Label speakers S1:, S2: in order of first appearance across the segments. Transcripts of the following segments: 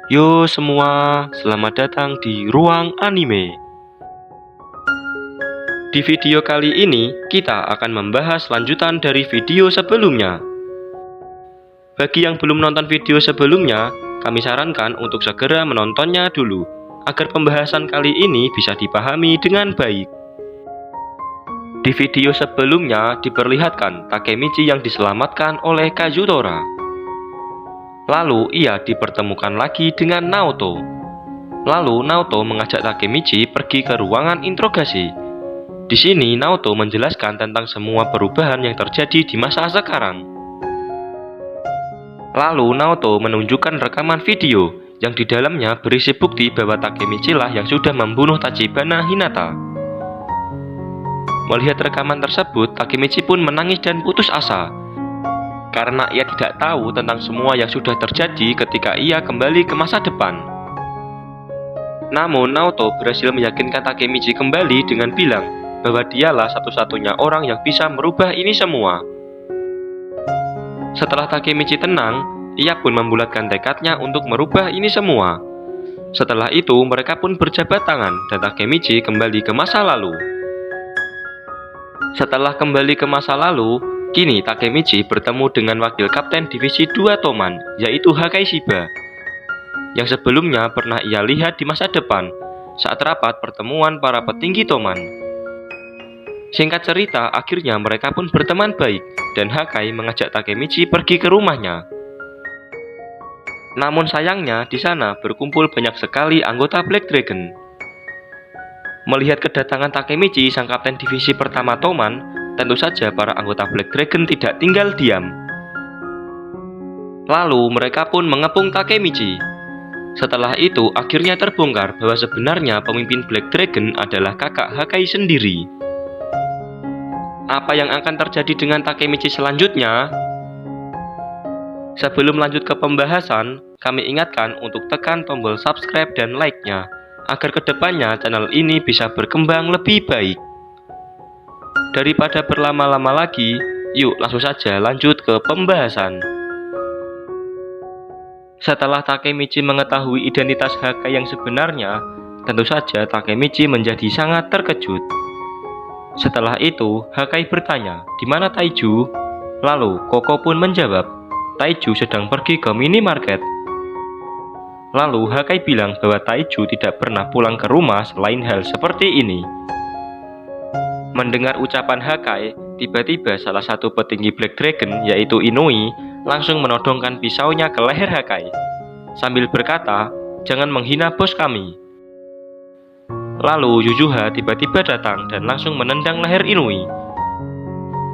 S1: Yo semua, selamat datang di Ruang Anime. Di video kali ini, kita akan membahas lanjutan dari video sebelumnya. Bagi yang belum nonton video sebelumnya, kami sarankan untuk segera menontonnya dulu, agar pembahasan kali ini bisa dipahami dengan baik. Di video sebelumnya diperlihatkan Takemichi yang diselamatkan oleh Kazutora. Lalu ia dipertemukan lagi dengan Naoto. Lalu Naoto mengajak Takemichi pergi ke ruangan interogasi. Di sini Naoto menjelaskan tentang semua perubahan yang terjadi di masa sekarang. Lalu Naoto menunjukkan rekaman video yang di dalamnya berisi bukti bahwa Takemichi lah yang sudah membunuh Tachibana Hinata. Melihat rekaman tersebut, Takemichi pun menangis dan putus asa karena ia tidak tahu tentang semua yang sudah terjadi ketika ia kembali ke masa depan. Namun Naoto berhasil meyakinkan Takemichi kembali dengan bilang bahwa dialah satu-satunya orang yang bisa merubah ini semua. Setelah Takemichi tenang, ia pun membulatkan tekadnya untuk merubah ini semua. Setelah itu mereka pun berjabat tangan dan Takemichi kembali ke masa lalu. Setelah kembali ke masa lalu, kini Takemichi bertemu dengan wakil kapten divisi 2 Toman, yaitu Hakai Shiba, yang sebelumnya pernah ia lihat di masa depan saat rapat pertemuan para petinggi Toman. Singkat cerita, akhirnya mereka pun berteman baik dan Hakai mengajak Takemichi pergi ke rumahnya. Namun sayangnya di sana berkumpul banyak sekali anggota Black Dragon. Melihat kedatangan Takemichi, sang kapten divisi pertama Toman, tentu saja para anggota Black Dragon tidak tinggal diam. Lalu mereka pun mengepung Takemichi. Setelah itu akhirnya terbongkar bahwa sebenarnya pemimpin Black Dragon adalah kakak Hakai sendiri. Apa yang akan terjadi dengan Takemichi selanjutnya? Sebelum lanjut ke pembahasan, kami ingatkan untuk tekan tombol subscribe dan like-nya, agar kedepannya channel ini bisa berkembang lebih baik. Daripada berlama-lama lagi, yuk langsung saja lanjut ke pembahasan. Setelah Takemichi mengetahui identitas Hakai yang sebenarnya, tentu saja Takemichi menjadi sangat terkejut. Setelah itu, Hakai bertanya, "Di mana Taiju?" Lalu Koko pun menjawab, "Taiju sedang pergi ke minimarket." Lalu Hakai bilang bahwa Taiju tidak pernah pulang ke rumah selain hal seperti ini. Mendengar ucapan Hakai, tiba-tiba salah satu petinggi Black Dragon, yaitu Inui, langsung menodongkan pisaunya ke leher Hakai sambil berkata, "Jangan menghina bos kami." Lalu Jujuha tiba-tiba datang dan langsung menendang leher Inui.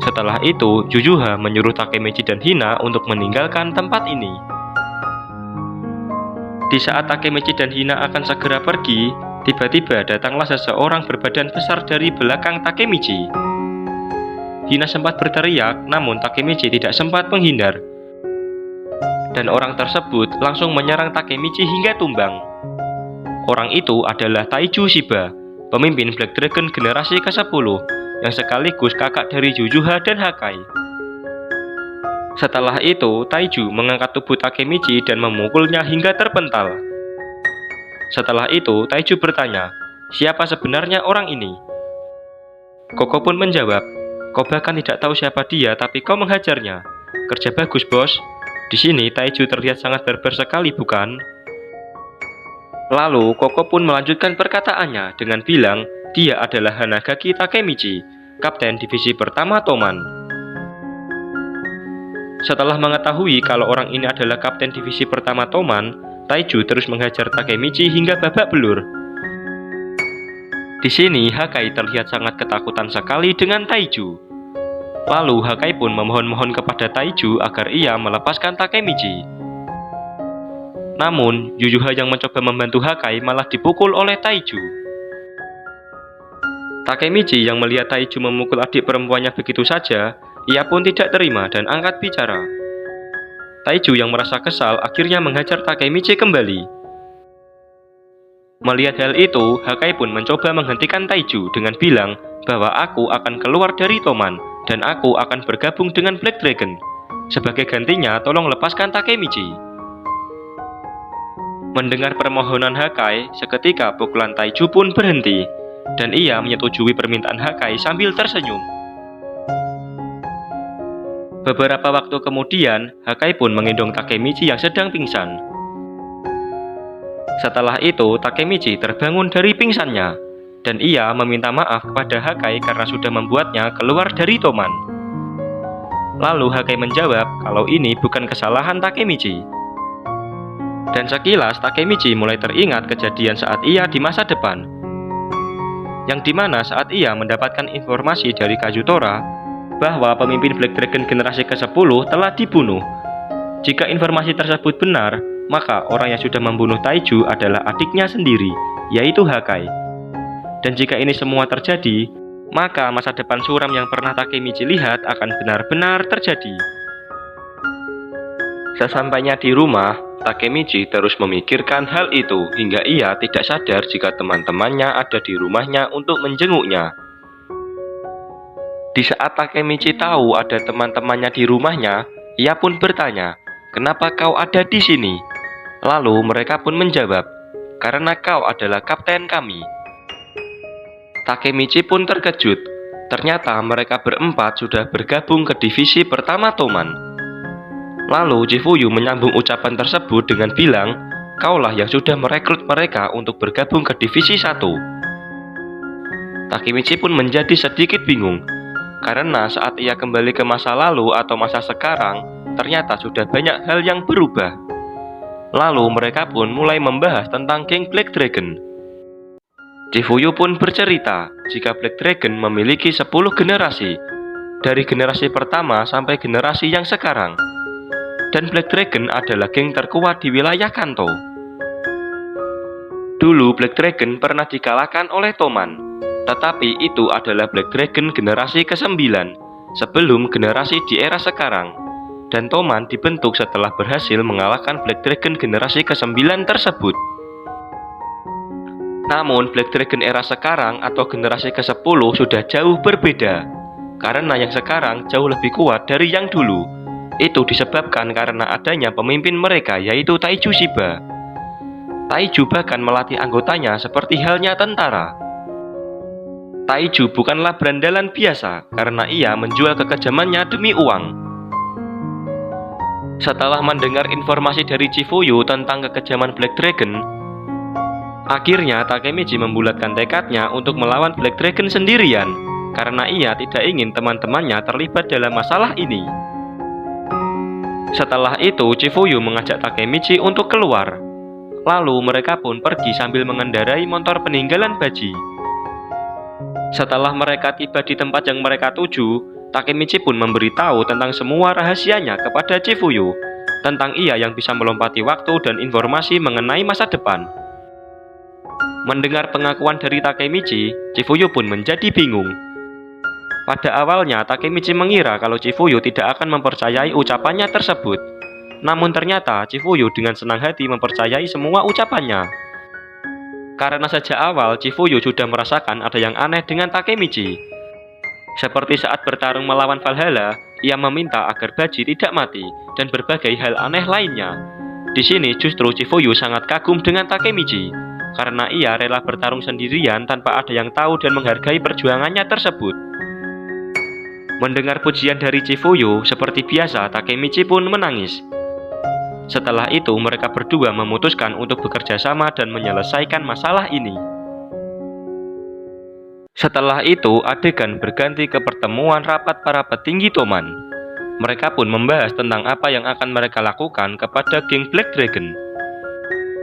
S1: Setelah itu, Jujuha menyuruh Takemichi dan Hina untuk meninggalkan tempat ini. Di saat Takemichi dan Hina akan segera pergi, tiba-tiba datanglah seseorang berbadan besar dari belakang Takemichi. Hina sempat berteriak, namun Takemichi tidak sempat menghindar. Dan orang tersebut langsung menyerang Takemichi hingga tumbang. Orang itu adalah Taiju Shiba, pemimpin Black Dragon generasi ke-10, yang sekaligus kakak dari Jujuha dan Hakai. Setelah itu, Taiju mengangkat tubuh Takemichi dan memukulnya hingga terpental. Setelah itu, Taiju bertanya, "Siapa sebenarnya orang ini?" Koko pun menjawab, "Kau bahkan tidak tahu siapa dia, tapi kau menghajarnya. Kerja bagus, bos." Di sini Taiju terlihat sangat barbar sekali, bukan? Lalu Koko pun melanjutkan perkataannya dengan bilang dia adalah Hanagaki Takemichi, kapten divisi pertama Toman. Setelah mengetahui kalau orang ini adalah kapten divisi pertama Toman, Taiju terus menghajar Takemichi hingga babak belur. Di sini Hakai terlihat sangat ketakutan sekali dengan Taiju. Lalu Hakai pun memohon-mohon kepada Taiju agar ia melepaskan Takemichi. Namun, Jujuha yang mencoba membantu Hakai malah dipukul oleh Taiju. Takemichi yang melihat Taiju memukul adik perempuannya begitu saja, ia pun tidak terima dan angkat bicara. Taiju yang merasa kesal akhirnya menghajar Takemichi kembali. Melihat hal itu, Hakai pun mencoba menghentikan Taiju dengan bilang bahwa aku akan keluar dari Toman dan aku akan bergabung dengan Black Dragon. Sebagai gantinya, tolong lepaskan Takemichi. Mendengar permohonan Hakai, seketika pukulan Taiju pun berhenti, dan ia menyetujui permintaan Hakai sambil tersenyum. Beberapa waktu kemudian, Hakai pun menggendong Takemichi yang sedang pingsan. Setelah itu, Takemichi terbangun dari pingsannya, dan ia meminta maaf kepada Hakai karena sudah membuatnya keluar dari Toman. Lalu Hakai menjawab kalau ini bukan kesalahan Takemichi. Dan sekilas Takemichi mulai teringat kejadian saat ia di masa depan, yang dimana saat ia mendapatkan informasi dari Kazutora bahwa pemimpin Black Dragon generasi ke-10 telah dibunuh. Jika informasi tersebut benar, maka orang yang sudah membunuh Taiju adalah adiknya sendiri, yaitu Hakai. Dan jika ini semua terjadi, maka masa depan suram yang pernah Takemichi lihat akan benar-benar terjadi. Sesampainya di rumah, Takemichi terus memikirkan hal itu hingga ia tidak sadar jika teman-temannya ada di rumahnya untuk menjenguknya. Di saat Takemichi tahu ada teman-temannya di rumahnya, ia pun bertanya, "Kenapa kau ada di sini?" Lalu mereka pun menjawab, "Karena kau adalah kapten kami." Takemichi pun terkejut. Ternyata mereka berempat sudah bergabung ke divisi pertama Toman. Lalu Chifuyu menyambung ucapan tersebut dengan bilang, "Kaulah yang sudah merekrut mereka untuk bergabung ke divisi 1. Takemichi pun menjadi sedikit bingung, karena saat ia kembali ke masa lalu atau masa sekarang, ternyata sudah banyak hal yang berubah. Lalu mereka pun mulai membahas tentang geng Black Dragon. Chifuyu pun bercerita jika Black Dragon memiliki 10 generasi, dari generasi pertama sampai generasi yang sekarang. Dan Black Dragon adalah geng terkuat di wilayah Kanto. Dulu Black Dragon pernah dikalahkan oleh Toman, tetapi itu adalah Black Dragon generasi ke-9, sebelum generasi di era sekarang. Dan Toman dibentuk setelah berhasil mengalahkan Black Dragon generasi ke-9 tersebut. Namun Black Dragon era sekarang atau generasi ke-10 sudah jauh berbeda, karena yang sekarang jauh lebih kuat dari yang dulu. Itu disebabkan karena adanya pemimpin mereka, yaitu Taiju Shiba. Taiju bahkan melatih anggotanya seperti halnya tentara. Taiju bukanlah berandalan biasa karena ia menjual kekejamannya demi uang. Setelah mendengar informasi dari Chifuyu tentang kekejaman Black Dragon, akhirnya Takemichi membulatkan tekadnya untuk melawan Black Dragon sendirian, karena ia tidak ingin teman-temannya terlibat dalam masalah ini. Setelah itu, Chifuyu mengajak Takemichi untuk keluar. Lalu mereka pun pergi sambil mengendarai motor peninggalan Baji. Setelah mereka tiba di tempat yang mereka tuju, Takemichi pun memberitahu tentang semua rahasianya kepada Chifuyu, tentang ia yang bisa melompati waktu dan informasi mengenai masa depan. Mendengar pengakuan dari Takemichi, Chifuyu pun menjadi bingung. Pada awalnya, Takemichi mengira kalau Chifuyu tidak akan mempercayai ucapannya tersebut. Namun ternyata Chifuyu dengan senang hati mempercayai semua ucapannya. Karena sejak awal Chifuyu sudah merasakan ada yang aneh dengan Takemichi. Seperti saat bertarung melawan Valhalla, ia meminta agar Baji tidak mati dan berbagai hal aneh lainnya. Di sini justru Chifuyu sangat kagum dengan Takemichi, karena ia rela bertarung sendirian tanpa ada yang tahu dan menghargai perjuangannya tersebut. Mendengar pujian dari Chifuyu, seperti biasa Takemichi pun menangis. Setelah itu mereka berdua memutuskan untuk bekerja sama dan menyelesaikan masalah ini. Setelah itu adegan berganti ke pertemuan rapat para petinggi Toman. Mereka pun membahas tentang apa yang akan mereka lakukan kepada geng Black Dragon.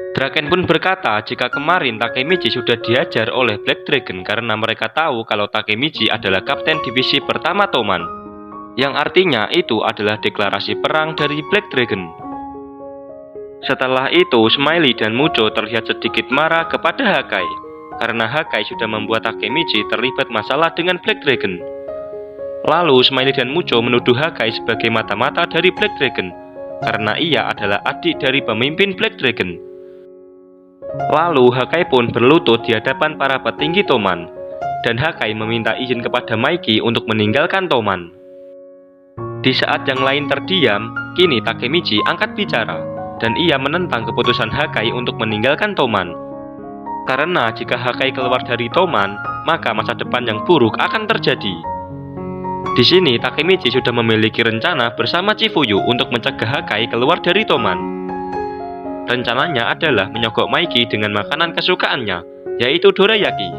S1: Draken pun berkata jika kemarin Takemichi sudah diajar oleh Black Dragon karena mereka tahu kalau Takemichi adalah kapten divisi pertama Toman, yang artinya itu adalah deklarasi perang dari Black Dragon. Setelah itu, Smiley dan Mucho terlihat sedikit marah kepada Hakai, karena Hakai sudah membuat Takemichi terlibat masalah dengan Black Dragon. Lalu Smiley dan Mucho menuduh Hakai sebagai mata-mata dari Black Dragon, karena ia adalah adik dari pemimpin Black Dragon. Lalu Hakai pun berlutut di hadapan para petinggi Toman, dan Hakai meminta izin kepada Maiki untuk meninggalkan Toman. Di saat yang lain terdiam, kini Takemichi angkat bicara. dan ia menentang keputusan Hakai untuk meninggalkan Toman. Karena jika Hakai keluar dari Toman, maka masa depan yang buruk akan terjadi. Di sini Takemichi sudah memiliki rencana bersama Chifuyu untuk mencegah Hakai keluar dari Toman. Rencananya adalah menyogok Maiki dengan makanan kesukaannya, yaitu dorayaki.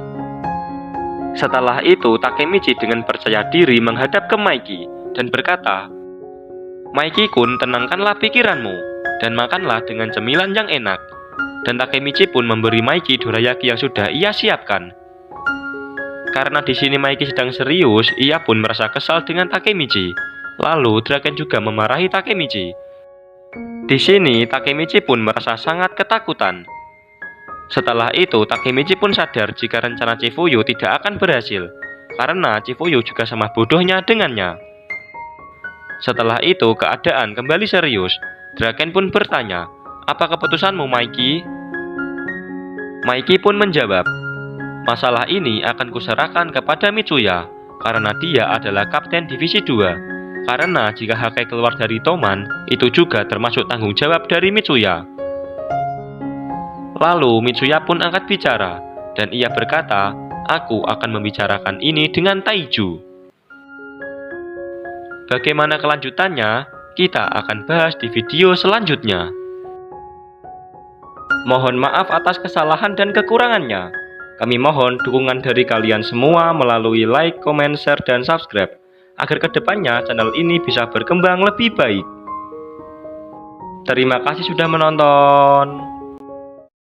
S1: Setelah itu, Takemichi dengan percaya diri menghadap ke Maiki dan berkata, "Maiki-kun, tenangkanlah pikiranmu dan makanlah dengan cemilan yang enak." Dan Takemichi pun memberi Maiki dorayaki yang sudah ia siapkan. Karena di sini Maiki sedang serius, ia pun merasa kesal dengan Takemichi. Lalu Draken juga memarahi Takemichi. Di sini Takemichi pun merasa sangat ketakutan. Setelah itu Takemichi pun sadar jika rencana Chifuyu tidak akan berhasil, karena Chifuyu juga sama bodohnya dengannya. Setelah itu keadaan kembali serius. Draken pun bertanya, "Apa keputusanmu, Maiki?" Maiki pun menjawab, "Masalah ini akan kuserahkan kepada Mitsuya, karena dia adalah kapten divisi 2. Karena jika Hakai keluar dari Toman, itu juga termasuk tanggung jawab dari Mitsuya." Lalu Mitsuya pun angkat bicara, dan ia berkata, "Aku akan membicarakan ini dengan Taiju." Bagaimana kelanjutannya? Kita akan bahas di video selanjutnya. Mohon maaf atas kesalahan dan kekurangannya. Kami mohon dukungan dari kalian semua melalui like, comment, share, dan subscribe, agar kedepannya channel ini bisa berkembang lebih baik. Terima kasih sudah menonton.